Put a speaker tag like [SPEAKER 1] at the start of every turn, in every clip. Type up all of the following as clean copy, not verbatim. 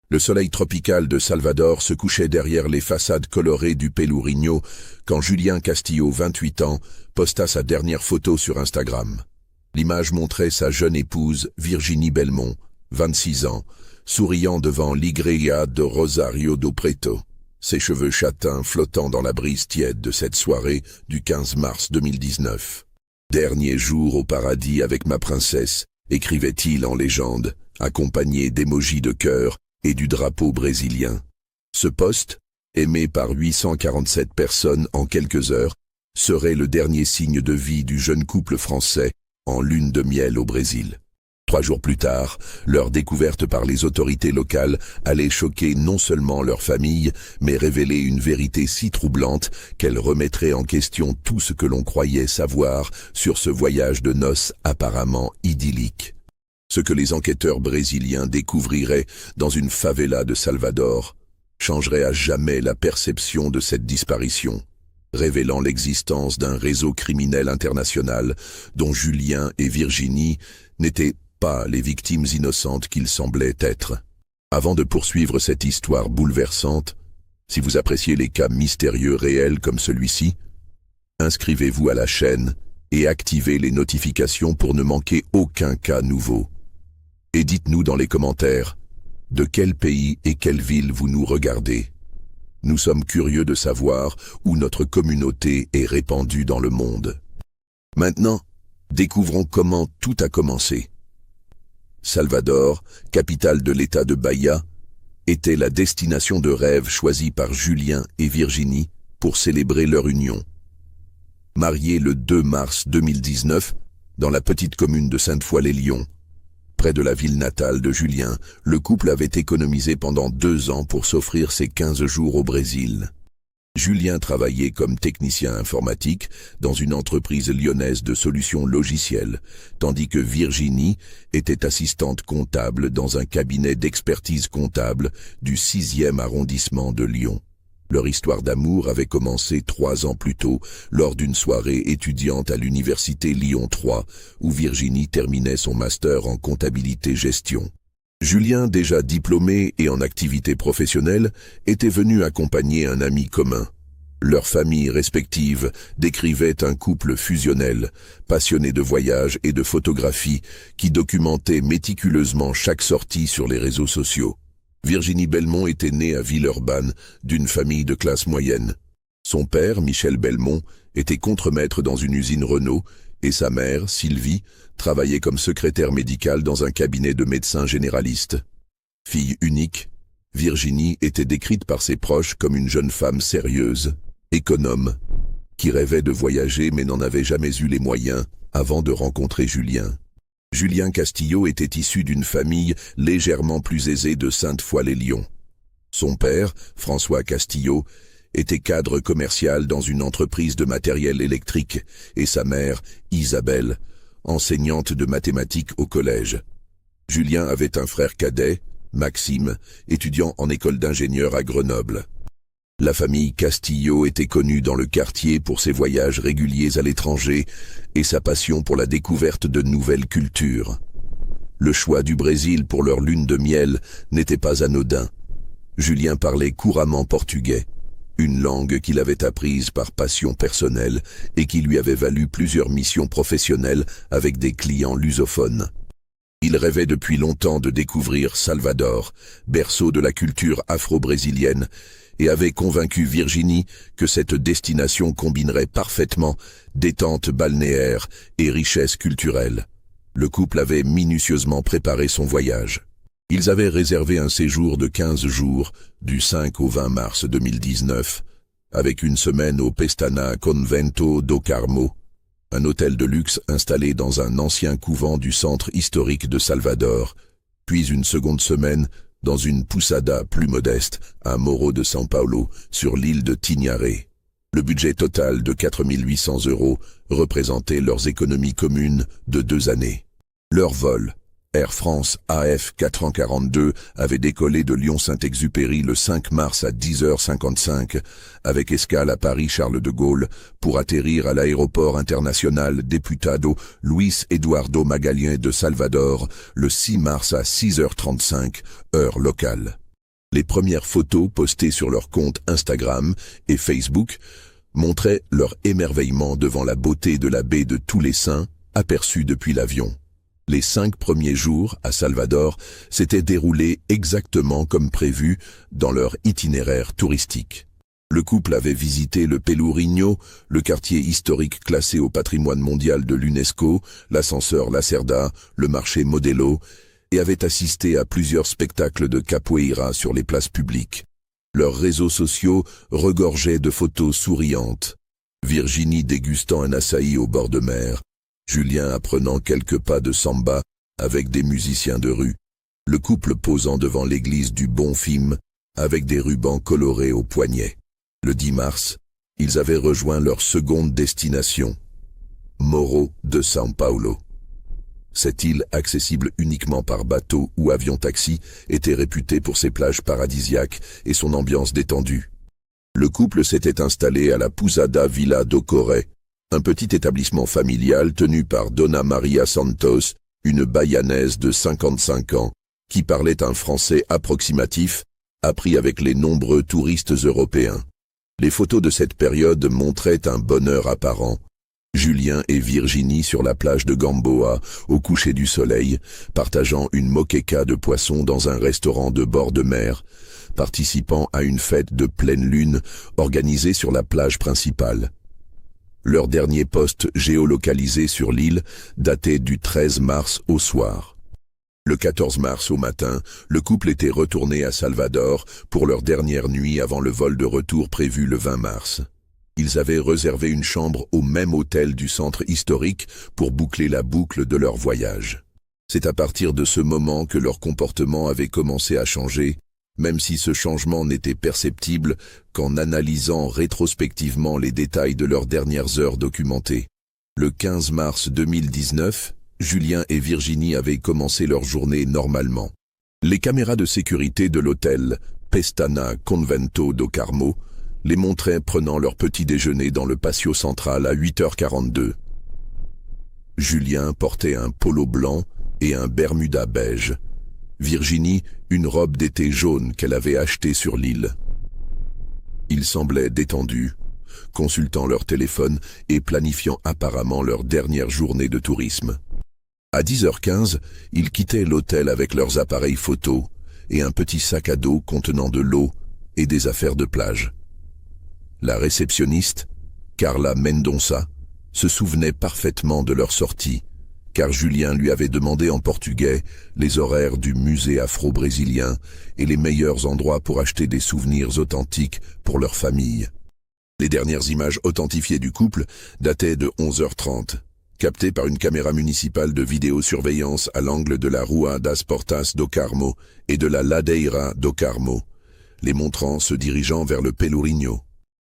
[SPEAKER 1] Le soleil tropical de Salvador se couchait derrière les façades colorées du Pelourinho quand Julien Castillo, 28 ans, posta sa dernière photo sur Instagram. L'image montrait sa jeune épouse, Virginie Belmont, 26 ans, souriant devant l'Igreja de Rosario do Preto, ses cheveux châtains flottant dans la brise tiède de cette soirée du 15 mars 2019. « Dernier jour au paradis avec ma princesse », écrivait-il en légende, accompagné d'émojis de cœur et du drapeau brésilien. Ce post, aimé par 847 personnes en quelques heures, serait le dernier signe de vie du jeune couple français en lune de miel au Brésil. 3 jours plus tard, leur découverte par les autorités locales allait choquer non seulement leur famille, mais révéler une vérité si troublante qu'elle remettrait en question tout ce que l'on croyait savoir sur ce voyage de noces apparemment idyllique. Ce que les enquêteurs brésiliens découvriraient dans une favela de Salvador changerait à jamais la perception de cette disparition, révélant l'existence d'un réseau criminel international dont Julien et Virginie n'étaient pas les victimes innocentes qu'ils semblaient être. Avant de poursuivre cette histoire bouleversante, si vous appréciez les cas mystérieux réels comme celui-ci, inscrivez-vous à la chaîne et activez les notifications pour ne manquer aucun cas nouveau. Et dites-nous dans les commentaires de quel pays et quelle ville vous nous regardez. Nous sommes curieux de savoir où notre communauté est répandue dans le monde. Maintenant, découvrons comment tout a commencé. Salvador, capitale de l'État de Bahia, était la destination de rêve choisie par Julien et Virginie pour célébrer leur union. Mariés le 2 mars 2019, dans la petite commune de Sainte-Foy-les-Lyons, près de la ville natale de Julien, le couple avait économisé pendant 2 ans pour s'offrir ses 15 jours au Brésil. Julien travaillait comme technicien informatique dans une entreprise lyonnaise de solutions logicielles, tandis que Virginie était assistante comptable dans un cabinet d'expertise comptable du 6e arrondissement de Lyon. Leur histoire d'amour avait commencé 3 ans plus tôt, lors d'une soirée étudiante à l'université Lyon 3, où Virginie terminait son master en comptabilité-gestion. Julien, déjà diplômé et en activité professionnelle, était venu accompagner un ami commun. Leurs familles respectives décrivaient un couple fusionnel, passionné de voyages et de photographie, qui documentait méticuleusement chaque sortie sur les réseaux sociaux. Virginie Belmont était née à Villeurbanne, d'une famille de classe moyenne. Son père, Michel Belmont, était contremaître dans une usine Renault, et sa mère, Sylvie, travaillait comme secrétaire médicale dans un cabinet de médecins généralistes. Fille unique, Virginie était décrite par ses proches comme une jeune femme sérieuse, économe, qui rêvait de voyager mais n'en avait jamais eu les moyens avant de rencontrer Julien. Julien Castillo était issu d'une famille légèrement plus aisée de Sainte-Foy-les-Lyons. Son père, François Castillo, était cadre commercial dans une entreprise de matériel électrique et sa mère, Isabelle, enseignante de mathématiques au collège. Julien avait un frère cadet, Maxime, étudiant en école d'ingénieur à Grenoble. La famille Castillo était connue dans le quartier pour ses voyages réguliers à l'étranger et sa passion pour la découverte de nouvelles cultures. Le choix du Brésil pour leur lune de miel n'était pas anodin. Julien parlait couramment portugais, une langue qu'il avait apprise par passion personnelle et qui lui avait valu plusieurs missions professionnelles avec des clients lusophones. Il rêvait depuis longtemps de découvrir Salvador, berceau de la culture afro-brésilienne, et avait convaincu Virginie que cette destination combinerait parfaitement détente balnéaire et richesse culturelle. Le couple avait minutieusement préparé son voyage. Ils avaient réservé un séjour de 15 jours, du 5 au 20 mars 2019, avec une semaine au Pestana Convento do Carmo, un hôtel de luxe installé dans un ancien couvent du centre historique de Salvador, puis une seconde semaine dans une pousada plus modeste à Morro de São Paulo, sur l'île de Tinharé. Le budget total de 4 800 € représentait leurs économies communes de 2 années. Leur vol, Air France AF 442, avait décollé de Lyon-Saint-Exupéry le 5 mars à 10h55, avec escale à Paris-Charles de Gaulle, pour atterrir à l'aéroport international Deputado Luis Eduardo Magalhães de Salvador le 6 mars à 6h35, heure locale. Les premières photos postées sur leurs comptes Instagram et Facebook montraient leur émerveillement devant la beauté de la baie de Tous les Saints, aperçue depuis l'avion. Les 5 premiers jours à Salvador s'étaient déroulés exactement comme prévu dans leur itinéraire touristique. Le couple avait visité le Pelourinho, le quartier historique classé au patrimoine mondial de l'UNESCO, l'ascenseur Lacerda, le marché Modelo, et avait assisté à plusieurs spectacles de capoeira sur les places publiques. Leurs réseaux sociaux regorgeaient de photos souriantes. Virginie dégustant un açaï au bord de mer, Julien apprenant quelques pas de samba avec des musiciens de rue, le couple posant devant l'église du Bonfim avec des rubans colorés aux poignets. Le 10 mars, ils avaient rejoint leur seconde destination, Morro de São Paulo. Cette île, accessible uniquement par bateau ou avion-taxi, était réputée pour ses plages paradisiaques et son ambiance détendue. Le couple s'était installé à la Pousada Villa do Coré, un petit établissement familial tenu par Dona Maria Santos, une Bayanaise de 55 ans, qui parlait un français approximatif, appris avec les nombreux touristes européens. Les photos de cette période montraient un bonheur apparent. Julien et Virginie sur la plage de Gamboa, au coucher du soleil, partageant une moqueca de poissons dans un restaurant de bord de mer, participant à une fête de pleine lune organisée sur la plage principale. Leur dernier poste géolocalisé sur l'île datait du 13 mars au soir. Le 14 mars au matin, le couple était retourné à Salvador pour leur dernière nuit avant le vol de retour prévu le 20 mars. Ils avaient réservé une chambre au même hôtel du centre historique pour boucler la boucle de leur voyage. C'est à partir de ce moment que leur comportement avait commencé à changer, même si ce changement n'était perceptible qu'en analysant rétrospectivement les détails de leurs dernières heures documentées. Le 15 mars 2019, Julien et Virginie avaient commencé leur journée normalement. Les caméras de sécurité de l'hôtel Pestana Convento do Carmo les montraient prenant leur petit déjeuner dans le patio central à 8h42. Julien portait un polo blanc et un bermuda beige. Virginie, une robe d'été jaune qu'elle avait achetée sur l'île. Ils semblaient détendus, consultant leur téléphone et planifiant apparemment leur dernière journée de tourisme. À 10h15, ils quittaient l'hôtel avec leurs appareils photos et un petit sac à dos contenant de l'eau et des affaires de plage. La réceptionniste, Carla Mendonça, se souvenait parfaitement de leur sortie, car Julien lui avait demandé en portugais les horaires du musée afro-brésilien et les meilleurs endroits pour acheter des souvenirs authentiques pour leur famille. Les dernières images authentifiées du couple dataient de 11h30, captées par une caméra municipale de vidéosurveillance à l'angle de la Rua das Portas do Carmo et de la Ladeira do Carmo, les montrant se dirigeant vers le Pelourinho.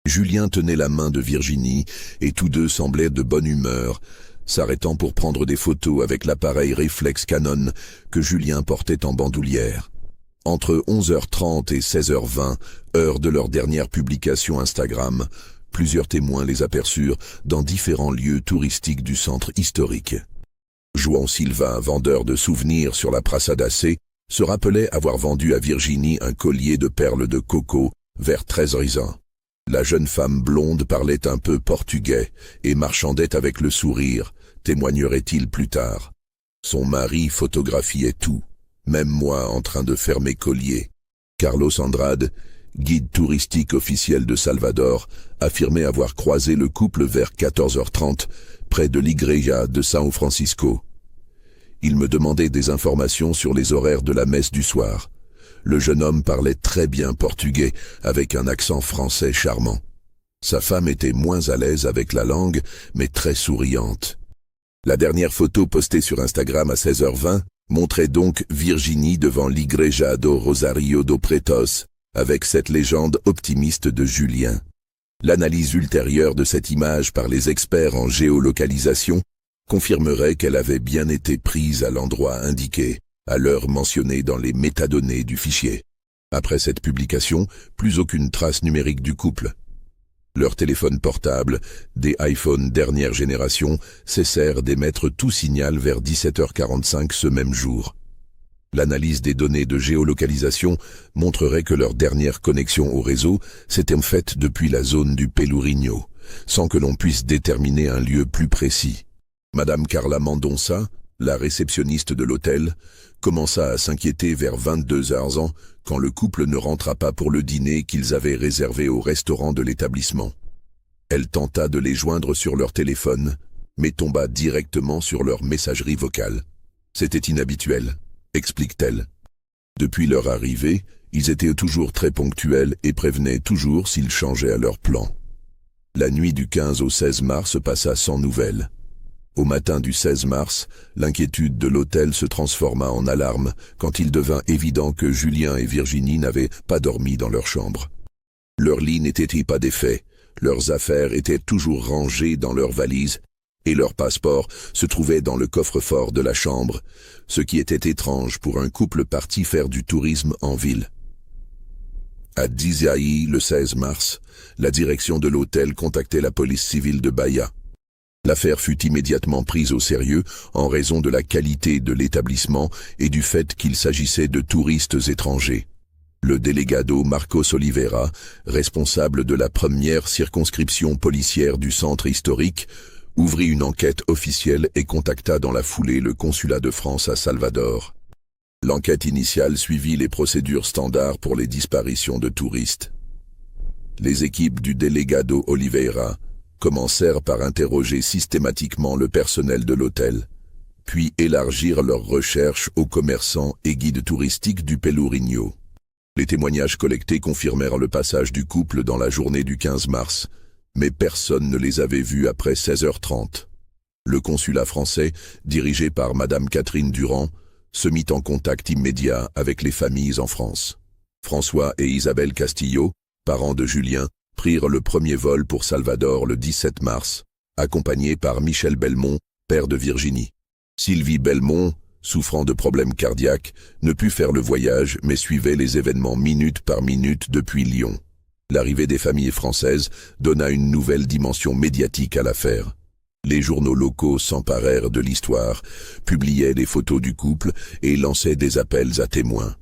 [SPEAKER 1] Julien tenait la main de Virginie et tous deux semblaient de bonne humeur, s'arrêtant pour prendre des photos avec l'appareil réflexe Canon que Julien portait en bandoulière. Entre 11h30 et 16h20, heure de leur dernière publication Instagram, plusieurs témoins les aperçurent dans différents lieux touristiques du centre historique. João Silva, vendeur de souvenirs sur la Praça C, se rappelait avoir vendu à Virginie un collier de perles de coco vers 13 ans. La jeune femme blonde parlait un peu portugais et marchandait avec le sourire, témoignerait-il plus tard. Son mari photographiait tout, même moi en train de faire mes colliers. Carlos Andrade, guide touristique officiel de Salvador, affirmait avoir croisé le couple vers 14h30, près de l'Igreja de São Francisco. Il me demandait des informations sur les horaires de la messe du soir. Le jeune homme parlait très bien portugais, avec un accent français charmant. Sa femme était moins à l'aise avec la langue, mais très souriante. La dernière photo postée sur Instagram à 16h20 montrait donc Virginie devant l'Igreja do Rosario do Pretos, avec cette légende optimiste de Julien. L'analyse ultérieure de cette image par les experts en géolocalisation confirmerait qu'elle avait bien été prise à l'endroit indiqué, à l'heure mentionnée dans les métadonnées du fichier. Après cette publication, plus aucune trace numérique du couple. Leurs téléphones portables, des iPhones dernière génération, cessèrent d'émettre tout signal vers 17h45 ce même jour. L'analyse des données de géolocalisation montrerait que leur dernière connexion au réseau s'était faite depuis la zone du Pelourinho, sans que l'on puisse déterminer un lieu plus précis. Madame Carla Mendonça, la réceptionniste de l'hôtel, commença à s'inquiéter vers 22h quand le couple ne rentra pas pour le dîner qu'ils avaient réservé au restaurant de l'établissement. Elle tenta de les joindre sur leur téléphone, mais tomba directement sur leur messagerie vocale. C'était inhabituel, explique-t-elle. Depuis leur arrivée, ils étaient toujours très ponctuels et prévenaient toujours s'ils changeaient à leur plan. La nuit du 15 au 16 mars passa sans nouvelles. Au matin du 16 mars, l'inquiétude de l'hôtel se transforma en alarme quand il devint évident que Julien et Virginie n'avaient pas dormi dans leur chambre. Leur lit n'était pas défait, leurs affaires étaient toujours rangées dans leurs valises et leur passeport se trouvait dans le coffre-fort de la chambre, ce qui était étrange pour un couple parti faire du tourisme en ville. À Dizaï, le 16 mars, la direction de l'hôtel contactait la police civile de Bahia. L'affaire fut immédiatement prise au sérieux en raison de la qualité de l'établissement et du fait qu'il s'agissait de touristes étrangers. Le délégado Marcos Oliveira, responsable de la première circonscription policière du centre historique, ouvrit une enquête officielle et contacta dans la foulée le consulat de France à Salvador. L'enquête initiale suivit les procédures standards pour les disparitions de touristes. Les équipes du délégado Oliveira commencèrent par interroger systématiquement le personnel de l'hôtel, puis élargirent leurs recherches aux commerçants et guides touristiques du Pelourinho. Les témoignages collectés confirmèrent le passage du couple dans la journée du 15 mars, mais personne ne les avait vus après 16h30. Le consulat français, dirigé par Madame Catherine Durand, se mit en contact immédiat avec les familles en France. François et Isabelle Castillo, parents de Julien, prirent le premier vol pour Salvador le 17 mars, accompagnés par Michel Belmont, père de Virginie. Sylvie Belmont, souffrant de problèmes cardiaques, ne put faire le voyage mais suivait les événements minute par minute depuis Lyon. L'arrivée des familles françaises donna une nouvelle dimension médiatique à l'affaire. Les journaux locaux s'emparèrent de l'histoire, publiaient les photos du couple et lançaient des appels à témoins.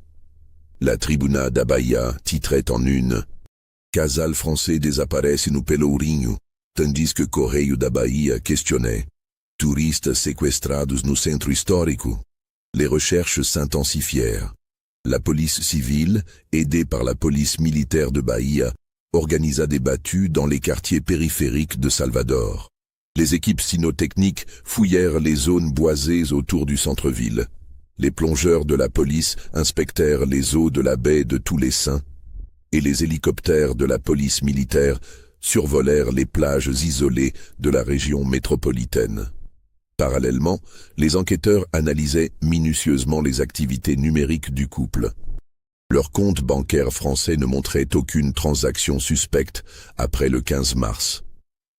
[SPEAKER 1] La Tribuna da Bahia titrait en une « Casal français desaparece no Pelourinho », tandis que Correio da Bahia questionnait « Touristes séquestrados no centro histórico ». Les recherches s'intensifièrent. La police civile, aidée par la police militaire de Bahia, organisa des battues dans les quartiers périphériques de Salvador. Les équipes cynotechniques fouillèrent les zones boisées autour du centre-ville. Les plongeurs de la police inspectèrent les eaux de la baie de Tous les Saints, et les hélicoptères de la police militaire survolèrent les plages isolées de la région métropolitaine. Parallèlement, les enquêteurs analysaient minutieusement les activités numériques du couple. Leur compte bancaire français ne montrait aucune transaction suspecte après le 15 mars.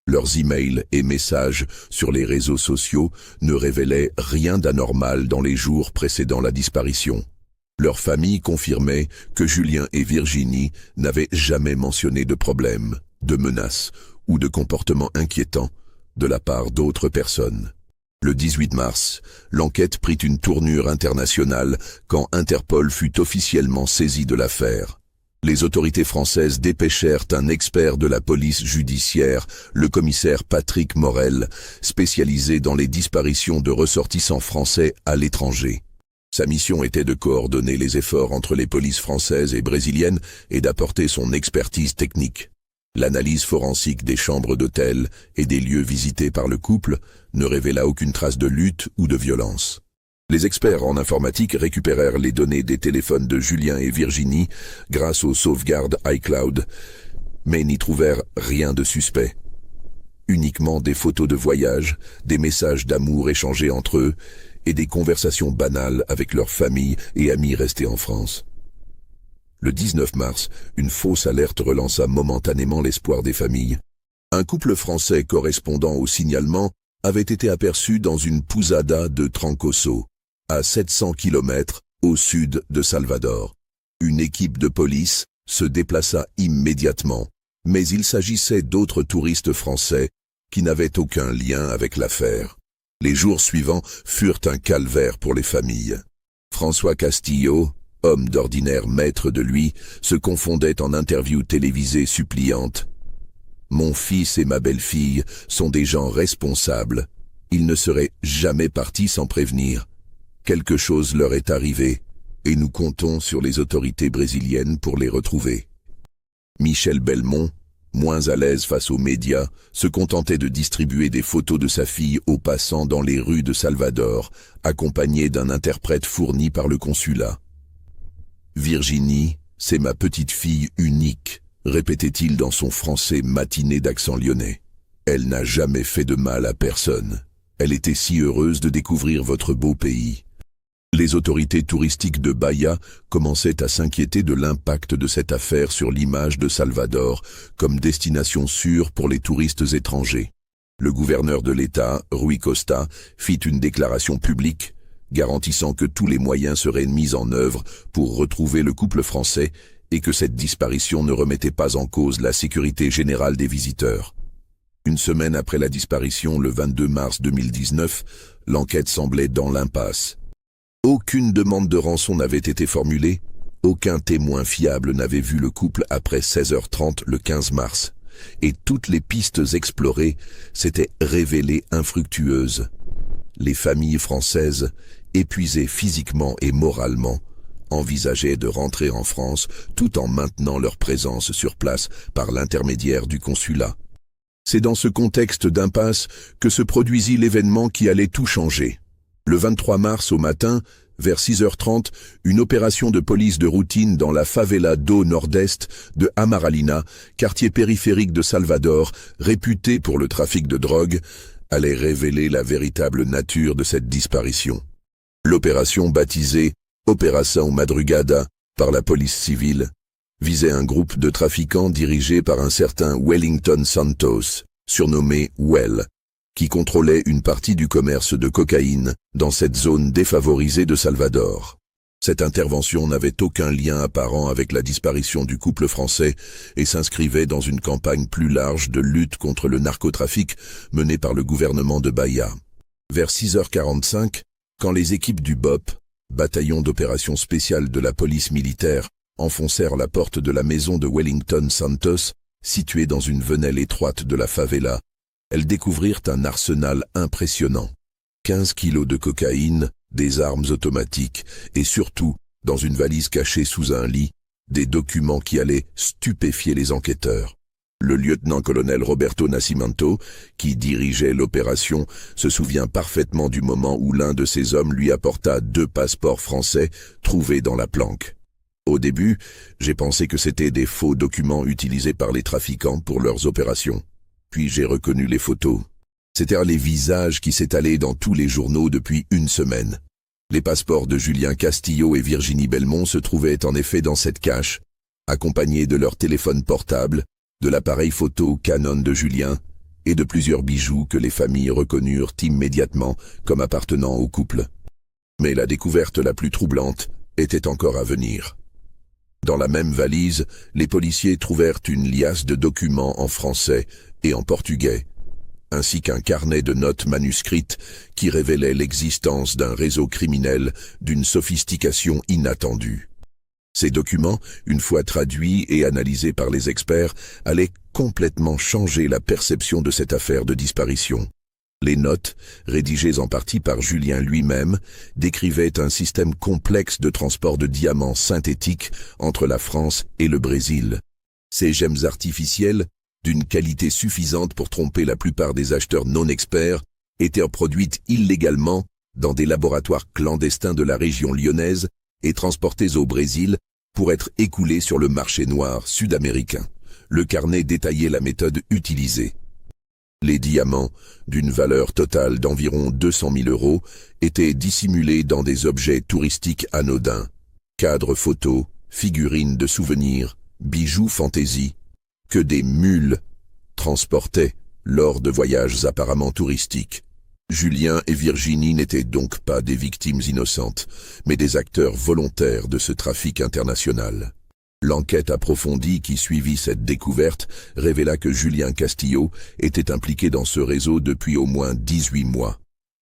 [SPEAKER 1] Leurs emails et messages sur les réseaux sociaux ne révélaient rien d'anormal dans les jours précédant la disparition. Leur famille confirmait que Julien et Virginie n'avaient jamais mentionné de problème, de menaces ou de comportements inquiétants de la part d'autres personnes. Le 18 mars, l'enquête prit une tournure internationale quand Interpol fut officiellement saisi de l'affaire. Les autorités françaises dépêchèrent un expert de la police judiciaire, le commissaire Patrick Morel, spécialisé dans les disparitions de ressortissants français à l'étranger. Sa mission était de coordonner les efforts entre les polices françaises et brésiliennes et d'apporter son expertise technique. L'analyse forensique des chambres d'hôtel et des lieux visités par le couple ne révéla aucune trace de lutte ou de violence. Les experts en informatique récupérèrent les données des téléphones de Julien et Virginie grâce aux sauvegardes iCloud, mais n'y trouvèrent rien de suspect. Uniquement des photos de voyage, des messages d'amour échangés entre eux et des conversations banales avec leurs familles et amis restés en France. Le 19 mars, une fausse alerte relança momentanément l'espoir des familles. Un couple français correspondant au signalement avait été aperçu dans une pousada de Trancoso, à 700 km au sud de Salvador. Une équipe de police se déplaça immédiatement, mais il s'agissait d'autres touristes français qui n'avaient aucun lien avec l'affaire. Les jours suivants furent un calvaire pour les familles. François Castillo, homme d'ordinaire maître de lui, se confondait en interview télévisée suppliante. « Mon fils et ma belle-fille sont des gens responsables. Ils ne seraient jamais partis sans prévenir. Quelque chose leur est arrivé, et nous comptons sur les autorités brésiliennes pour les retrouver. » Michel Belmont, moins à l'aise face aux médias, se contentait de distribuer des photos de sa fille aux passants dans les rues de Salvador, accompagné d'un interprète fourni par le consulat. « Virginie, c'est ma petite fille unique », répétait-il dans son français matiné d'accent lyonnais. « Elle n'a jamais fait de mal à personne. Elle était si heureuse de découvrir votre beau pays. » Les autorités touristiques de Bahia commençaient à s'inquiéter de l'impact de cette affaire sur l'image de Salvador comme destination sûre pour les touristes étrangers. Le gouverneur de l'État, Rui Costa, fit une déclaration publique garantissant que tous les moyens seraient mis en œuvre pour retrouver le couple français et que cette disparition ne remettait pas en cause la sécurité générale des visiteurs. Une semaine après la disparition, le 22 mars 2019, l'enquête semblait dans l'impasse. Aucune demande de rançon n'avait été formulée, aucun témoin fiable n'avait vu le couple après 16h30 le 15 mars, et toutes les pistes explorées s'étaient révélées infructueuses. Les familles françaises, épuisées physiquement et moralement, envisageaient de rentrer en France tout en maintenant leur présence sur place par l'intermédiaire du consulat. C'est dans ce contexte d'impasse que se produisit l'événement qui allait tout changer. Le 23 mars au matin, vers 6h30, une opération de police de routine dans la favela do Nord-Est de Amaralina, quartier périphérique de Salvador, réputé pour le trafic de drogue, allait révéler la véritable nature de cette disparition. L'opération baptisée Operação Madrugada par la police civile visait un groupe de trafiquants dirigé par un certain Wellington Santos, surnommé Well, qui contrôlait une partie du commerce de cocaïne dans cette zone défavorisée de Salvador. Cette intervention n'avait aucun lien apparent avec la disparition du couple français et s'inscrivait dans une campagne plus large de lutte contre le narcotrafic menée par le gouvernement de Bahia. Vers 6h45, quand les équipes du BOP, bataillon d'opérations spéciales de la police militaire, enfoncèrent la porte de la maison de Wellington Santos, située dans une venelle étroite de la favela, elles découvrirent un arsenal impressionnant. 15 kilos de cocaïne, des armes automatiques et surtout, dans une valise cachée sous un lit, des documents qui allaient stupéfier les enquêteurs. Le lieutenant-colonel Roberto Nascimento, qui dirigeait l'opération, se souvient parfaitement du moment où l'un de ses hommes lui apporta 2 passeports français trouvés dans la planque. Au début, j'ai pensé que c'étaient des faux documents utilisés par les trafiquants pour leurs opérations. Puis j'ai reconnu les photos. C'étaient les visages qui s'étalaient dans tous les journaux depuis une semaine. Les passeports de Julien Castillo et Virginie Belmont se trouvaient en effet dans cette cache, accompagnés de leur téléphone portable, de l'appareil photo Canon de Julien et de plusieurs bijoux que les familles reconnurent immédiatement comme appartenant au couple. Mais la découverte la plus troublante était encore à venir. Dans la même valise, les policiers trouvèrent une liasse de documents en français et en portugais, ainsi qu'un carnet de notes manuscrites qui révélait l'existence d'un réseau criminel d'une sophistication inattendue. Ces documents, une fois traduits et analysés par les experts, allaient complètement changer la perception de cette affaire de disparition. Les notes, rédigées en partie par Julien lui-même, décrivaient un système complexe de transport de diamants synthétiques entre la France et le Brésil. Ces gemmes artificielles, d'une qualité suffisante pour tromper la plupart des acheteurs non experts, étaient produites illégalement dans des laboratoires clandestins de la région lyonnaise et transportées au Brésil pour être écoulées sur le marché noir sud-américain. Le carnet détaillait la méthode utilisée. Les diamants, d'une valeur totale d'environ 200 000 €, étaient dissimulés dans des objets touristiques anodins, cadres photos, figurines de souvenirs, bijoux fantaisie, que des mules transportaient lors de voyages apparemment touristiques. Julien et Virginie n'étaient donc pas des victimes innocentes, mais des acteurs volontaires de ce trafic international. L'enquête approfondie qui suivit cette découverte révéla que Julien Castillo était impliqué dans ce réseau depuis au moins 18 mois.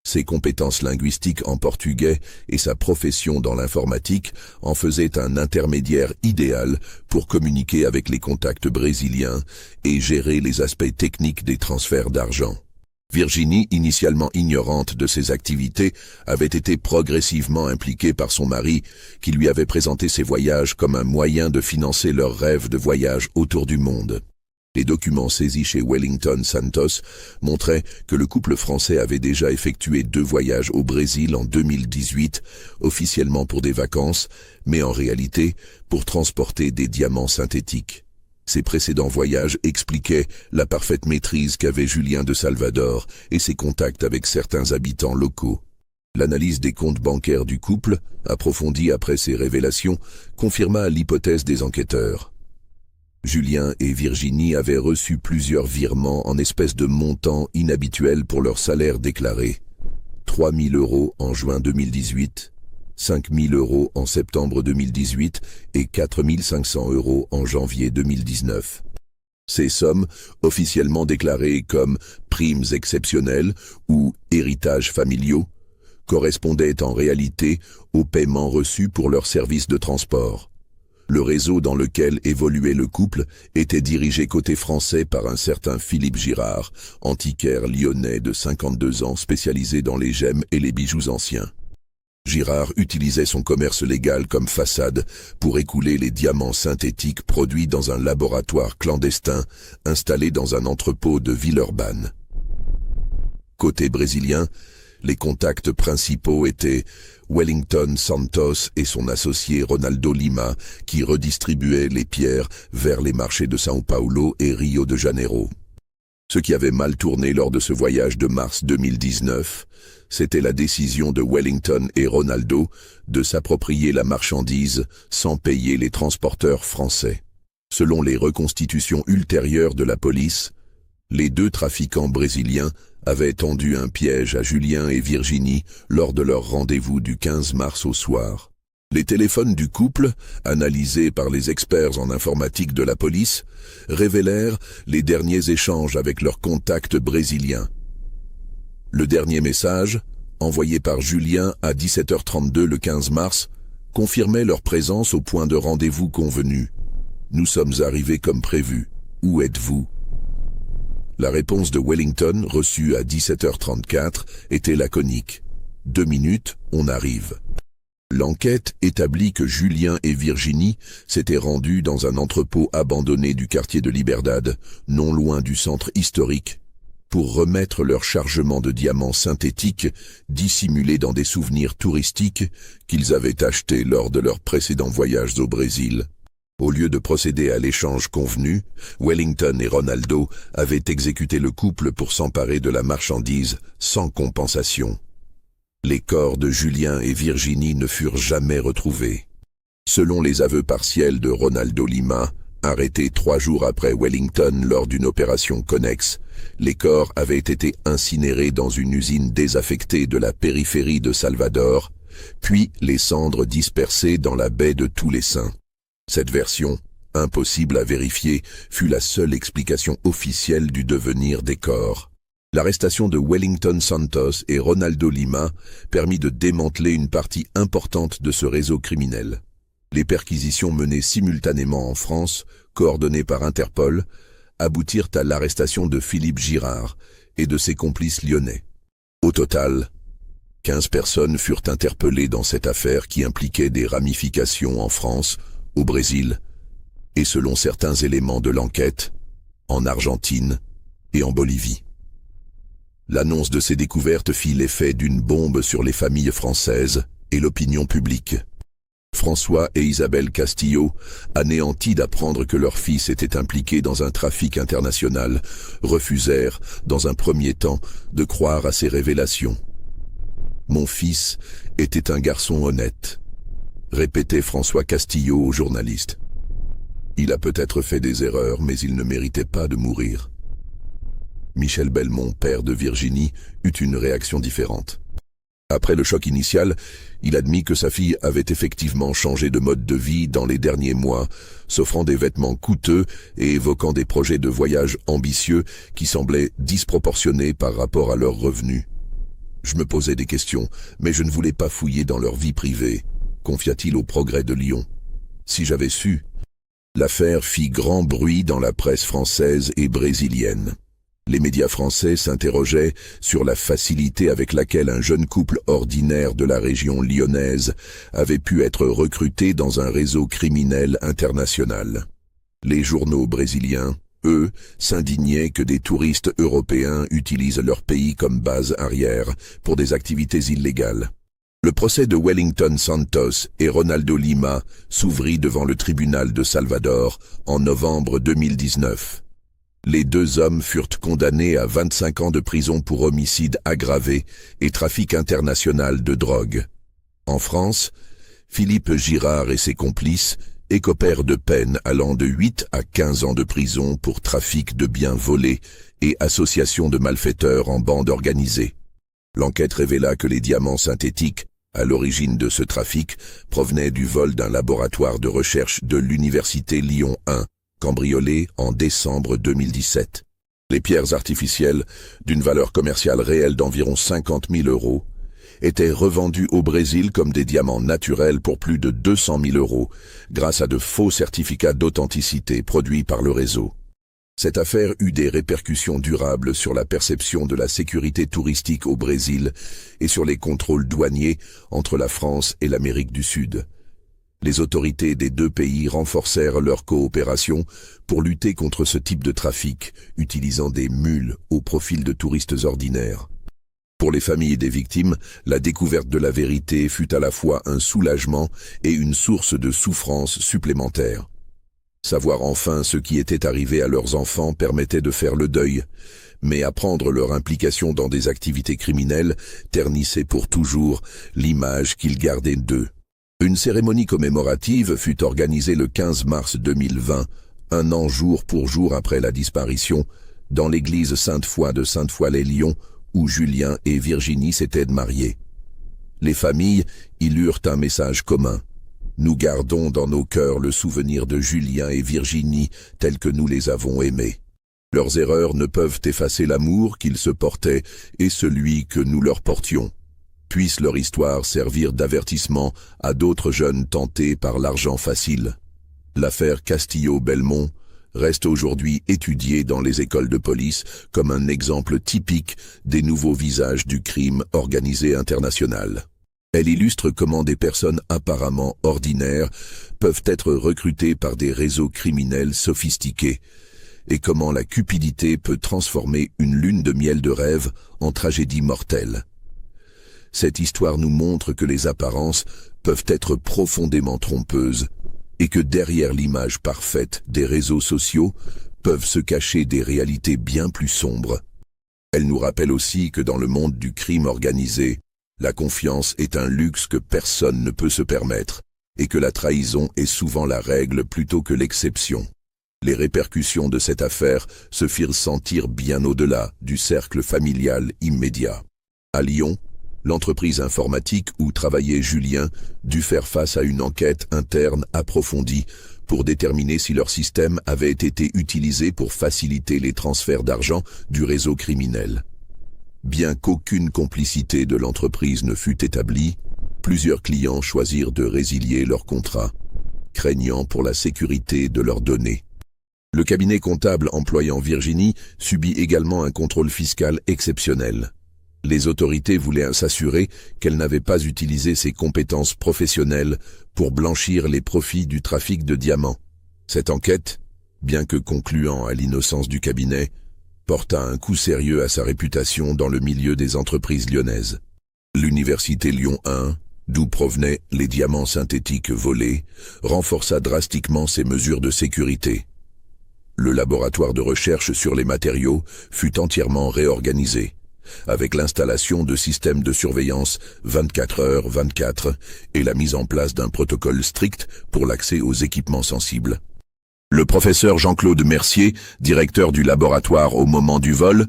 [SPEAKER 1] Ses compétences linguistiques en portugais et sa profession dans l'informatique en faisaient un intermédiaire idéal pour communiquer avec les contacts brésiliens et gérer les aspects techniques des transferts d'argent. Virginie, initialement ignorante de ses activités, avait été progressivement impliquée par son mari, qui lui avait présenté ses voyages comme un moyen de financer leur rêve de voyage autour du monde. Les documents saisis chez Wellington Santos montraient que le couple français avait déjà effectué 2 voyages au Brésil en 2018, officiellement pour des vacances, mais en réalité pour transporter des diamants synthétiques. Ces précédents voyages expliquaient la parfaite maîtrise qu'avait Julien de Salvador et ses contacts avec certains habitants locaux. L'analyse des comptes bancaires du couple, approfondie après ces révélations, confirma l'hypothèse des enquêteurs. Julien et Virginie avaient reçu plusieurs virements en espèces de montants inhabituels pour leur salaire déclaré. 3 000 € en juin 2018, 5 000 € en septembre 2018 et 4 500 € en janvier 2019. Ces sommes, officiellement déclarées comme primes exceptionnelles ou héritages familiaux, correspondaient en réalité aux paiements reçus pour leurs services de transport. Le réseau dans lequel évoluait le couple était dirigé côté français par un certain Philippe Girard, antiquaire lyonnais de 52 ans spécialisé dans les gemmes et les bijoux anciens. Girard utilisait son commerce légal comme façade pour écouler les diamants synthétiques produits dans un laboratoire clandestin installé dans un entrepôt de Villeurbanne. Côté brésilien, les contacts principaux étaient Wellington Santos et son associé Ronaldo Lima, qui redistribuaient les pierres vers les marchés de São Paulo et Rio de Janeiro. Ce qui avait mal tourné lors de ce voyage de mars 2019, c'était la décision de Wellington et Ronaldo de s'approprier la marchandise sans payer les transporteurs français. Selon les reconstitutions ultérieures de la police, les 2 trafiquants brésiliens avaient tendu un piège à Julien et Virginie lors de leur rendez-vous du 15 mars au soir. Les téléphones du couple, analysés par les experts en informatique de la police, révélèrent les derniers échanges avec leurs contacts brésiliens. Le dernier message, envoyé par Julien à 17h32 le 15 mars, confirmait leur présence au point de rendez-vous convenu. « Nous sommes arrivés comme prévu. Où êtes-vous » La réponse de Wellington, reçue à 17h34, était laconique. 2 minutes, on arrive. L'enquête établit que Julien et Virginie s'étaient rendus dans un entrepôt abandonné du quartier de Liberdade, non loin du centre historique, pour remettre leur chargement de diamants synthétiques dissimulés dans des souvenirs touristiques qu'ils avaient achetés lors de leurs précédents voyages au Brésil. Au lieu de procéder à l'échange convenu, Wellington et Ronaldo avaient exécuté le couple pour s'emparer de la marchandise sans compensation. Les corps de Julien et Virginie ne furent jamais retrouvés. Selon les aveux partiels de Ronaldo Lima, arrêté 3 jours après Wellington lors d'une opération connexe, les corps avaient été incinérés dans une usine désaffectée de la périphérie de Salvador, puis les cendres dispersées dans la baie de Tous les Saints. Cette version, impossible à vérifier, fut la seule explication officielle du devenir des corps. L'arrestation de Wellington Santos et Ronaldo Lima permit de démanteler une partie importante de ce réseau criminel. Les perquisitions menées simultanément en France, coordonnées par Interpol, aboutirent à l'arrestation de Philippe Girard et de ses complices lyonnais. Au total, 15 personnes furent interpellées dans cette affaire qui impliquait des ramifications en France, au Brésil, et selon certains éléments de l'enquête, en Argentine et en Bolivie. L'annonce de ces découvertes fit l'effet d'une bombe sur les familles françaises et l'opinion publique. François et Isabelle Castillo, anéantis d'apprendre que leur fils était impliqué dans un trafic international, refusèrent, dans un premier temps, de croire à ces révélations. « Mon fils était un garçon honnête », répétait François Castillo au journaliste. « Il a peut-être fait des erreurs, mais il ne méritait pas de mourir. » Michel Belmont, père de Virginie, eut une réaction différente. Après le choc initial, il admit que sa fille avait effectivement changé de mode de vie dans les derniers mois, s'offrant des vêtements coûteux et évoquant des projets de voyage ambitieux qui semblaient disproportionnés par rapport à leurs revenus. « Je me posais des questions, mais je ne voulais pas fouiller dans leur vie privée, confia-t-il au Progrès de Lyon. Si j'avais su. L'affaire fit grand bruit dans la presse française et brésilienne. Les médias français s'interrogeaient sur la facilité avec laquelle un jeune couple ordinaire de la région lyonnaise avait pu être recruté dans un réseau criminel international. Les journaux brésiliens, eux, s'indignaient que des touristes européens utilisent leur pays comme base arrière pour des activités illégales. Le procès de Wellington Santos et Ronaldo Lima s'ouvrit devant le tribunal de Salvador en novembre 2019. Les deux hommes furent condamnés à 25 ans de prison pour homicide aggravé et trafic international de drogue. En France, Philippe Girard et ses complices écopèrent de peines allant de 8 à 15 ans de prison pour trafic de biens volés et association de malfaiteurs en bande organisée. L'enquête révéla que les diamants synthétiques, à l'origine de ce trafic, provenaient du vol d'un laboratoire de recherche de l'Université Lyon 1, cambriolé en décembre 2017. Les pierres artificielles, d'une valeur commerciale réelle d'environ 50 000 €, étaient revendues au Brésil comme des diamants naturels pour plus de 200 000 € grâce à de faux certificats d'authenticité produits par le réseau. Cette affaire eut des répercussions durables sur la perception de la sécurité touristique au Brésil et sur les contrôles douaniers entre la France et l'Amérique du Sud. Les autorités des deux pays renforcèrent leur coopération pour lutter contre ce type de trafic, utilisant des mules au profil de touristes ordinaires. Pour les familles des victimes, la découverte de la vérité fut à la fois un soulagement et une source de souffrance supplémentaire. Savoir enfin ce qui était arrivé à leurs enfants permettait de faire le deuil, mais apprendre leur implication dans des activités criminelles ternissait pour toujours l'image qu'ils gardaient d'eux. Une cérémonie commémorative fut organisée le 15 mars 2020, un an jour pour jour après la disparition, dans l'église Sainte-Foy de Sainte-Foy-les-Lyons, où Julien et Virginie s'étaient mariés. Les familles y lurent un message commun. Nous gardons dans nos cœurs le souvenir de Julien et Virginie tels que nous les avons aimés. Leurs erreurs ne peuvent effacer l'amour qu'ils se portaient et celui que nous leur portions. Puisse leur histoire servir d'avertissement à d'autres jeunes tentés par l'argent facile. L'affaire Castillo-Belmont reste aujourd'hui étudiée dans les écoles de police comme un exemple typique des nouveaux visages du crime organisé international. Elle illustre comment des personnes apparemment ordinaires peuvent être recrutées par des réseaux criminels sophistiqués et comment la cupidité peut transformer une lune de miel de rêve en tragédie mortelle. Cette histoire nous montre que les apparences peuvent être profondément trompeuses et que derrière l'image parfaite des réseaux sociaux peuvent se cacher des réalités bien plus sombres. Elle nous rappelle aussi que dans le monde du crime organisé, la confiance est un luxe que personne ne peut se permettre et que la trahison est souvent la règle plutôt que l'exception. Les répercussions de cette affaire se firent sentir bien au-delà du cercle familial immédiat. À Lyon, l'entreprise informatique où travaillait Julien dut faire face à une enquête interne approfondie pour déterminer si leur système avait été utilisé pour faciliter les transferts d'argent du réseau criminel. Bien qu'aucune complicité de l'entreprise ne fût établie, plusieurs clients choisirent de résilier leur contrat, craignant pour la sécurité de leurs données. Le cabinet comptable employant Virginie subit également un contrôle fiscal exceptionnel. Les autorités voulaient s'assurer qu'elle n'avait pas utilisé ses compétences professionnelles pour blanchir les profits du trafic de diamants. Cette enquête, bien que concluant à l'innocence du cabinet, porta un coup sérieux à sa réputation dans le milieu des entreprises lyonnaises. L'Université Lyon 1, d'où provenaient les diamants synthétiques volés, renforça drastiquement ses mesures de sécurité. Le laboratoire de recherche sur les matériaux fut entièrement réorganisé, avec l'installation de systèmes de surveillance 24h/24 et la mise en place d'un protocole strict pour l'accès aux équipements sensibles. Le professeur Jean-Claude Mercier, directeur du laboratoire au moment du vol,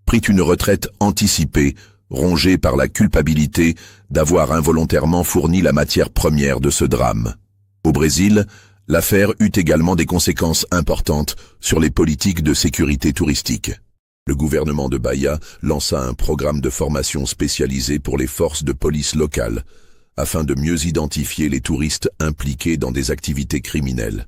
[SPEAKER 1] prit une retraite anticipée, rongé par la culpabilité d'avoir involontairement fourni la matière première de ce drame. Au Brésil, l'affaire eut également des conséquences importantes sur les politiques de sécurité touristique. Le gouvernement de Bahia lança un programme de formation spécialisé pour les forces de police locales, afin de mieux identifier les touristes impliqués dans des activités criminelles.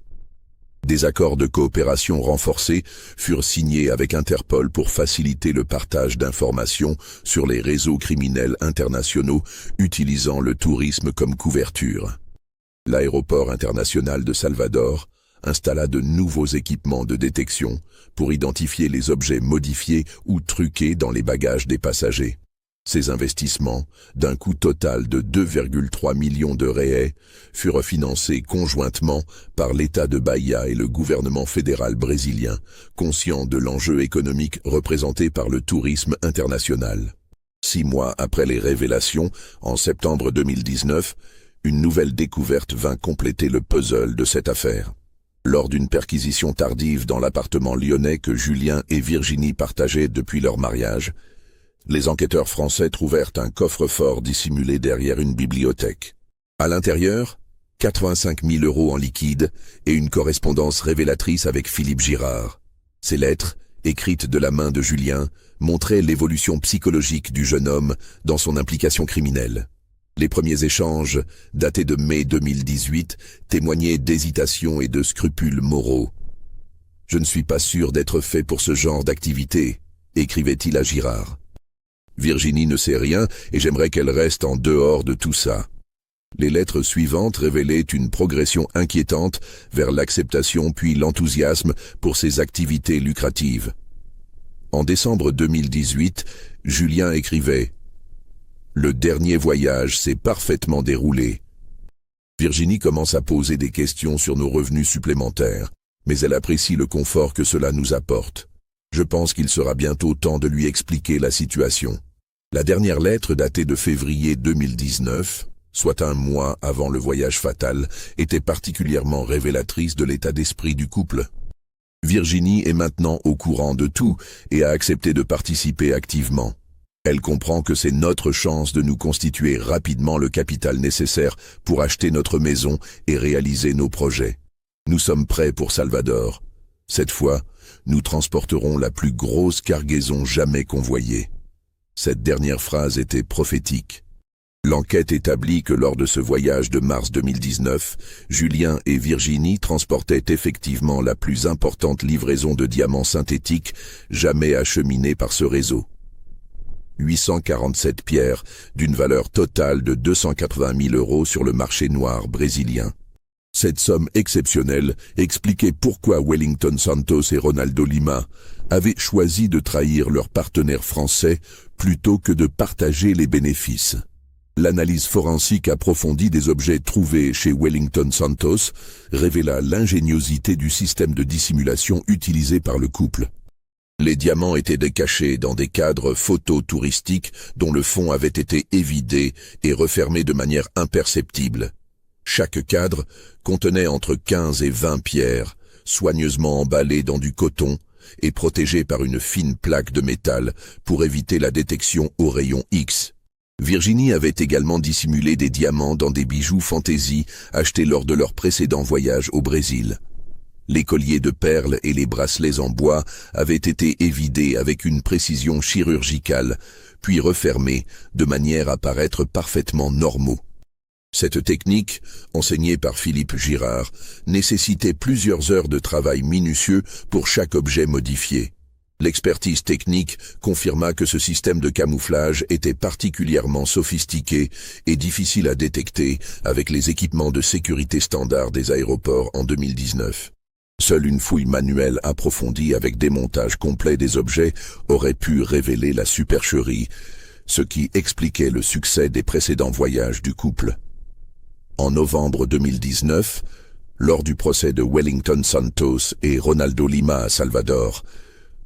[SPEAKER 1] Des accords de coopération renforcés furent signés avec Interpol pour faciliter le partage d'informations sur les réseaux criminels internationaux utilisant le tourisme comme couverture. L'aéroport international de Salvador installa de nouveaux équipements de détection pour identifier les objets modifiés ou truqués dans les bagages des passagers. Ces investissements, d'un coût total de 2,3 millions de réais, furent financés conjointement par l'État de Bahia et le gouvernement fédéral brésilien, conscient de l'enjeu économique représenté par le tourisme international. 6 mois après les révélations, en septembre 2019, une nouvelle découverte vint compléter le puzzle de cette affaire. Lors d'une perquisition tardive dans l'appartement lyonnais que Julien et Virginie partageaient depuis leur mariage, les enquêteurs français trouvèrent un coffre-fort dissimulé derrière une bibliothèque. À l'intérieur, 85 000 € en liquide et une correspondance révélatrice avec Philippe Girard. Ces lettres, écrites de la main de Julien, montraient l'évolution psychologique du jeune homme dans son implication criminelle. Les premiers échanges, datés de mai 2018, témoignaient d'hésitation et de scrupules moraux. « Je ne suis pas sûr d'être fait pour ce genre d'activité », écrivait-il à Girard. Virginie ne sait rien et j'aimerais qu'elle reste en dehors de tout ça. Les lettres suivantes révélaient une progression inquiétante vers l'acceptation puis l'enthousiasme pour ces activités lucratives. En décembre 2018, Julien écrivait « Le dernier voyage s'est parfaitement déroulé. » Virginie commence à poser des questions sur nos revenus supplémentaires, mais elle apprécie le confort que cela nous apporte. Je pense qu'il sera bientôt temps de lui expliquer la situation. La dernière lettre datée de février 2019, soit un mois avant le voyage fatal, était particulièrement révélatrice de l'état d'esprit du couple. Virginie est maintenant au courant de tout et a accepté de participer activement. Elle comprend que c'est notre chance de nous constituer rapidement le capital nécessaire pour acheter notre maison et réaliser nos projets. Nous sommes prêts pour Salvador. Cette fois, nous transporterons la plus grosse cargaison jamais convoyée. Cette dernière phrase était prophétique. L'enquête établit que lors de ce voyage de mars 2019, Julien et Virginie transportaient effectivement la plus importante livraison de diamants synthétiques jamais acheminée par ce réseau. 847 pierres d'une valeur totale de 280 000 € sur le marché noir brésilien. Cette somme exceptionnelle expliquait pourquoi Wellington Santos et Ronaldo Lima avaient choisi de trahir leurs partenaires français plutôt que de partager les bénéfices. L'analyse forensique approfondie des objets trouvés chez Wellington Santos révéla l'ingéniosité du système de dissimulation utilisé par le couple. Les diamants étaient décachés dans des cadres photo-touristiques dont le fond avait été évidé et refermé de manière imperceptible. Chaque cadre contenait entre 15 et 20 pierres, soigneusement emballées dans du coton et protégées par une fine plaque de métal pour éviter la détection au rayon X. Virginie avait également dissimulé des diamants dans des bijoux fantaisie achetés lors de leur précédent voyage au Brésil. Les colliers de perles et les bracelets en bois avaient été évidés avec une précision chirurgicale, puis refermés de manière à paraître parfaitement normaux. Cette technique, enseignée par Philippe Girard, nécessitait plusieurs heures de travail minutieux pour chaque objet modifié. L'expertise technique confirma que ce système de camouflage était particulièrement sophistiqué et difficile à détecter avec les équipements de sécurité standards des aéroports en 2019. Seule une fouille manuelle approfondie avec démontage complet des objets aurait pu révéler la supercherie, ce qui expliquait le succès des précédents voyages du couple. En novembre 2019, lors du procès de Wellington Santos et Ronaldo Lima à Salvador,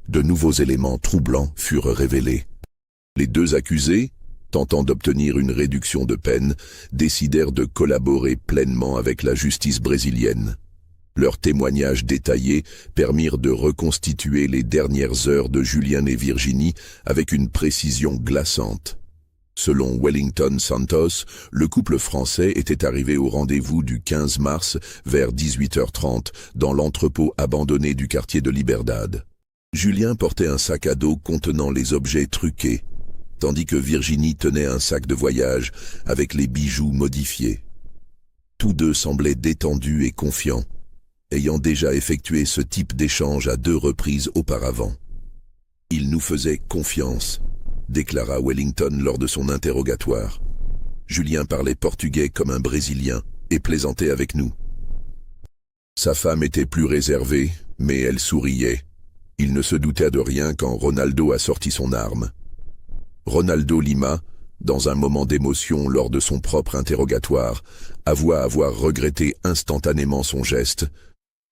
[SPEAKER 1] de nouveaux éléments troublants furent révélés. Les deux accusés, tentant d'obtenir une réduction de peine, décidèrent de collaborer pleinement avec la justice brésilienne. Leurs témoignages détaillés permirent de reconstituer les dernières heures de Julien et Virginie avec une précision glaçante. Selon Wellington Santos, le couple français était arrivé au rendez-vous du 15 mars vers 18h30 dans l'entrepôt abandonné du quartier de Liberdade. Julien portait un sac à dos contenant les objets truqués, tandis que Virginie tenait un sac de voyage avec les bijoux modifiés. Tous deux semblaient détendus et confiants, ayant déjà effectué ce type d'échange à 2 reprises auparavant. « Il nous faisait confiance », déclara Wellington lors de son interrogatoire. Julien parlait portugais comme un Brésilien et plaisantait avec nous. Sa femme était plus réservée, mais elle souriait. Il ne se doutait de rien quand Ronaldo a sorti son arme. Ronaldo Lima, dans un moment d'émotion lors de son propre interrogatoire, avoua avoir regretté instantanément son geste.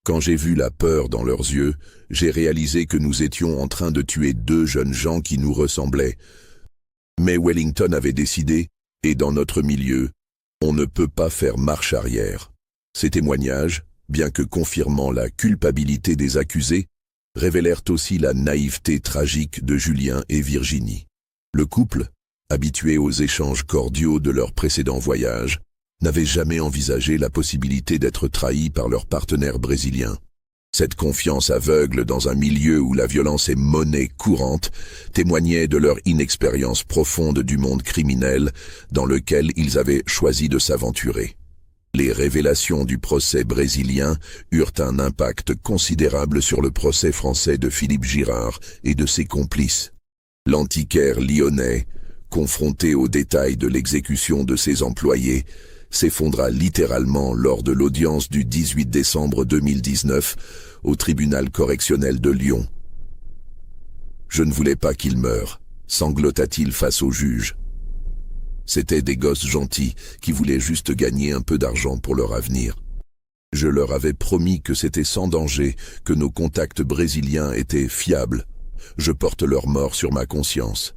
[SPEAKER 1] Quand j'ai vu la peur dans leurs yeux, j'ai réalisé que nous étions en train de tuer 2 jeunes gens qui nous ressemblaient. Mais Wellington avait décidé, et dans notre milieu, on ne peut pas faire marche arrière. Ces témoignages, bien que confirmant la culpabilité des accusés, révélèrent aussi la naïveté tragique de Julien et Virginie. Le couple, habitué aux échanges cordiaux de leur précédent voyage, n'avait jamais envisagé la possibilité d'être trahi par leur partenaire brésilien. Cette confiance aveugle dans un milieu où la violence est monnaie courante témoignait de leur inexpérience profonde du monde criminel dans lequel ils avaient choisi de s'aventurer. Les révélations du procès brésilien eurent un impact considérable sur le procès français de Philippe Girard et de ses complices. L'antiquaire lyonnais, confronté aux détails de l'exécution de ses employés, s'effondra littéralement lors de l'audience du 18 décembre 2019 au tribunal correctionnel de Lyon. « Je ne voulais pas qu'il meure », sanglota-t-il face au juge. C'étaient des gosses gentils qui voulaient juste gagner un peu d'argent pour leur avenir. Je leur avais promis que c'était sans danger, que nos contacts brésiliens étaient fiables. Je porte leur mort sur ma conscience.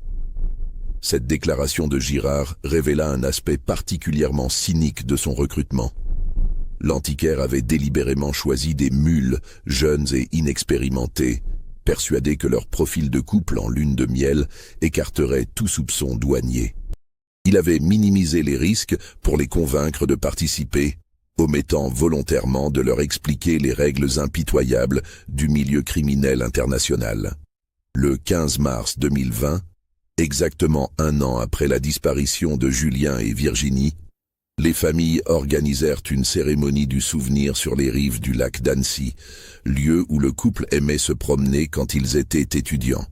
[SPEAKER 1] Cette déclaration de Girard révéla un aspect particulièrement cynique de son recrutement. L'antiquaire avait délibérément choisi des mules, jeunes et inexpérimentés, persuadés que leur profil de couple en lune de miel écarterait tout soupçon douanier. Il avait minimisé les risques pour les convaincre de participer, omettant volontairement de leur expliquer les règles impitoyables du milieu criminel international. Le 15 mars 2020, exactement 1 an après la disparition de Julien et Virginie, les familles organisèrent une cérémonie du souvenir sur les rives du lac d'Annecy, lieu où le couple aimait se promener quand ils étaient étudiants.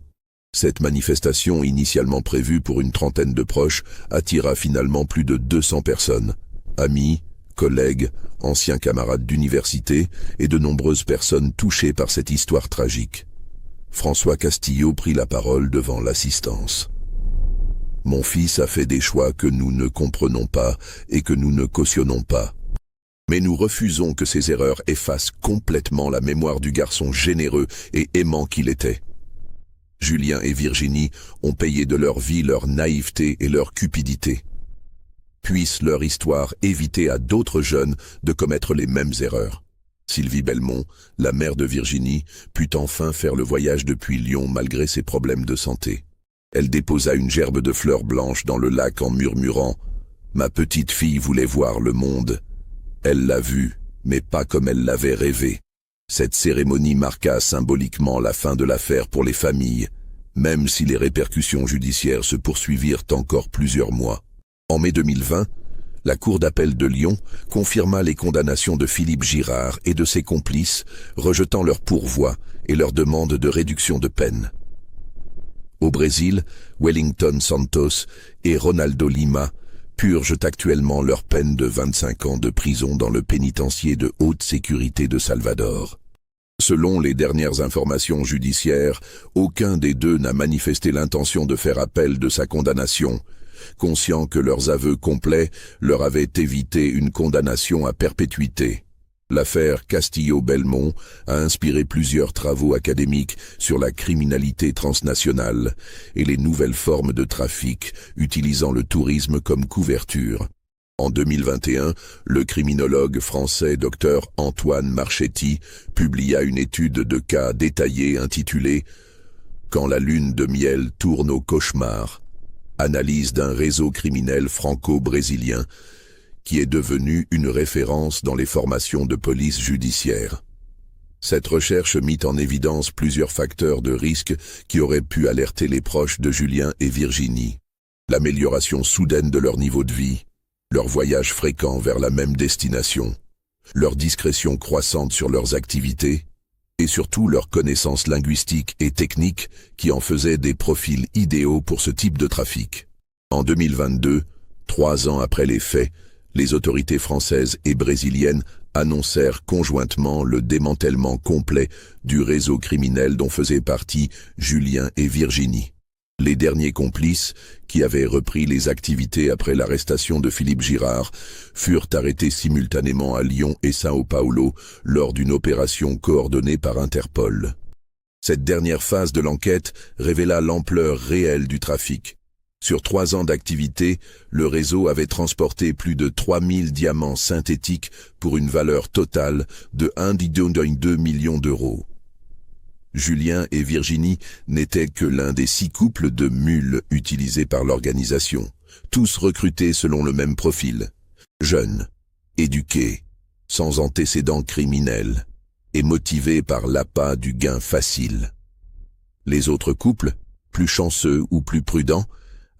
[SPEAKER 1] Cette manifestation, initialement prévue pour une 30aine de proches, attira finalement plus de 200 personnes, amis, collègues, anciens camarades d'université et de nombreuses personnes touchées par cette histoire tragique. François Castillo prit la parole devant l'assistance. « Mon fils a fait des choix que nous ne comprenons pas et que nous ne cautionnons pas. Mais nous refusons que ces erreurs effacent complètement la mémoire du garçon généreux et aimant qu'il était. Julien et Virginie ont payé de leur vie leur naïveté et leur cupidité. Puisse leur histoire éviter à d'autres jeunes de commettre les mêmes erreurs. » Sylvie Belmont, la mère de Virginie, put enfin faire le voyage depuis Lyon malgré ses problèmes de santé. Elle déposa une gerbe de fleurs blanches dans le lac en murmurant « Ma petite fille voulait voir le monde. Elle l'a vu, mais pas comme elle l'avait rêvé. » Cette cérémonie marqua symboliquement la fin de l'affaire pour les familles, même si les répercussions judiciaires se poursuivirent encore plusieurs mois. En mai 2020, la Cour d'appel de Lyon confirma les condamnations de Philippe Girard et de ses complices, rejetant leur pourvoi et leur demande de réduction de peine. Au Brésil, Wellington Santos et Ronaldo Lima purgent actuellement leur peine de 25 ans de prison dans le pénitencier de haute sécurité de Salvador. Selon les dernières informations judiciaires, aucun des deux n'a manifesté l'intention de faire appel de sa condamnation, conscient que leurs aveux complets leur avaient évité une condamnation à perpétuité. L'affaire Castillo-Belmont a inspiré plusieurs travaux académiques sur la criminalité transnationale et les nouvelles formes de trafic utilisant le tourisme comme couverture. En 2021, le criminologue français Dr Antoine Marchetti publia une étude de cas détaillée intitulée « Quand la lune de miel tourne au cauchemar », analyse d'un réseau criminel franco-brésilien qui est devenu une référence dans les formations de police judiciaire. Cette recherche mit en évidence plusieurs facteurs de risque qui auraient pu alerter les proches de Julien et Virginie. L'amélioration soudaine de leur niveau de vie, leur voyage fréquent vers la même destination, leur discrétion croissante sur leurs activités, et surtout leurs connaissances linguistiques et techniques qui en faisaient des profils idéaux pour ce type de trafic. En 2022, 3 ans après les faits, les autorités françaises et brésiliennes annoncèrent conjointement le démantèlement complet du réseau criminel dont faisaient partie Julien et Virginie. Les derniers complices, qui avaient repris les activités après l'arrestation de Philippe Girard, furent arrêtés simultanément à Lyon et São Paulo lors d'une opération coordonnée par Interpol. Cette dernière phase de l'enquête révéla l'ampleur réelle du trafic. Sur 3 ans d'activité, le réseau avait transporté plus de 3000 diamants synthétiques pour une valeur totale de 1,2 million d'euros. Julien et Virginie n'étaient que l'un des 6 couples de mules utilisés par l'organisation, tous recrutés selon le même profil. Jeunes, éduqués, sans antécédents criminels, et motivés par l'appât du gain facile. Les autres couples, plus chanceux ou plus prudents,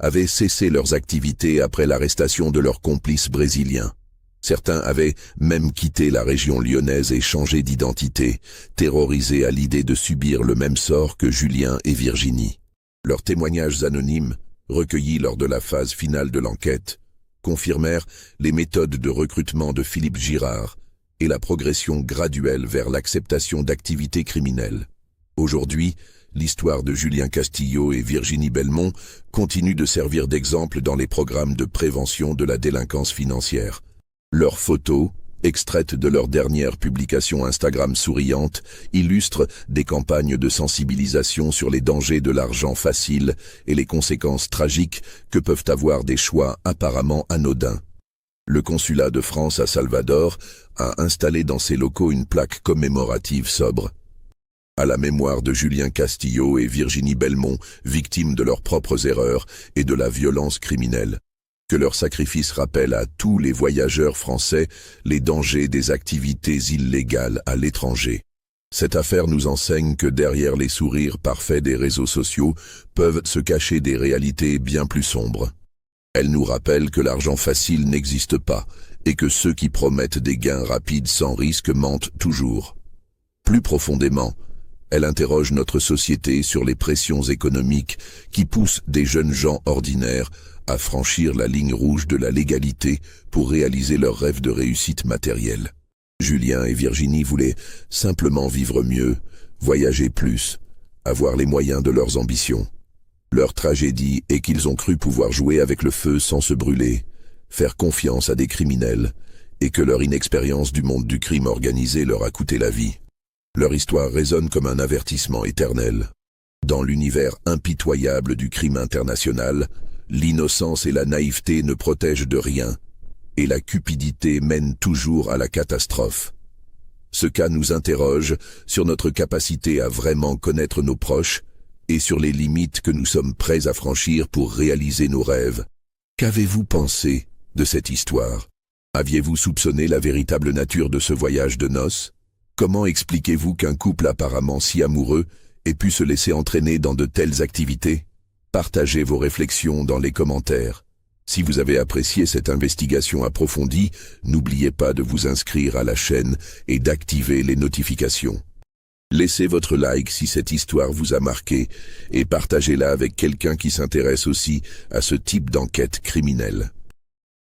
[SPEAKER 1] avaient cessé leurs activités après l'arrestation de leurs complices brésiliens. Certains avaient même quitté la région lyonnaise et changé d'identité, terrorisés à l'idée de subir le même sort que Julien et Virginie. Leurs témoignages anonymes, recueillis lors de la phase finale de l'enquête, confirmèrent les méthodes de recrutement de Philippe Girard et la progression graduelle vers l'acceptation d'activités criminelles. Aujourd'hui, l'histoire de Julien Castillo et Virginie Belmont continue de servir d'exemple dans les programmes de prévention de la délinquance financière. Leurs photos, extraites de leur dernière publication Instagram souriante, illustrent des campagnes de sensibilisation sur les dangers de l'argent facile et les conséquences tragiques que peuvent avoir des choix apparemment anodins. Le consulat de France à Salvador a installé dans ses locaux une plaque commémorative sobre à la mémoire de Julien Castillo et Virginie Belmont, victimes de leurs propres erreurs et de la violence criminelle. Que leur sacrifice rappelle à tous les voyageurs français les dangers des activités illégales à l'étranger. Cette affaire nous enseigne que derrière les sourires parfaits des réseaux sociaux peuvent se cacher des réalités bien plus sombres. Elle nous rappelle que l'argent facile n'existe pas et que ceux qui promettent des gains rapides sans risque mentent toujours. Plus profondément, elle interroge notre société sur les pressions économiques qui poussent des jeunes gens ordinaires à franchir la ligne rouge de la légalité pour réaliser leurs rêves de réussite matérielle. Julien et Virginie voulaient simplement vivre mieux, voyager plus, avoir les moyens de leurs ambitions. Leur tragédie est qu'ils ont cru pouvoir jouer avec le feu sans se brûler, faire confiance à des criminels, et que leur inexpérience du monde du crime organisé leur a coûté la vie. Leur histoire résonne comme un avertissement éternel. Dans l'univers impitoyable du crime international, l'innocence et la naïveté ne protègent de rien, et la cupidité mène toujours à la catastrophe. Ce cas nous interroge sur notre capacité à vraiment connaître nos proches et sur les limites que nous sommes prêts à franchir pour réaliser nos rêves. Qu'avez-vous pensé de cette histoire? Aviez-vous soupçonné la véritable nature de ce voyage de noces? Comment expliquez-vous qu'un couple apparemment si amoureux ait pu se laisser entraîner dans de telles activités? Partagez vos réflexions dans les commentaires. Si vous avez apprécié cette investigation approfondie, n'oubliez pas de vous inscrire à la chaîne et d'activer les notifications. Laissez votre like si cette histoire vous a marqué et partagez-la avec quelqu'un qui s'intéresse aussi à ce type d'enquête criminelle.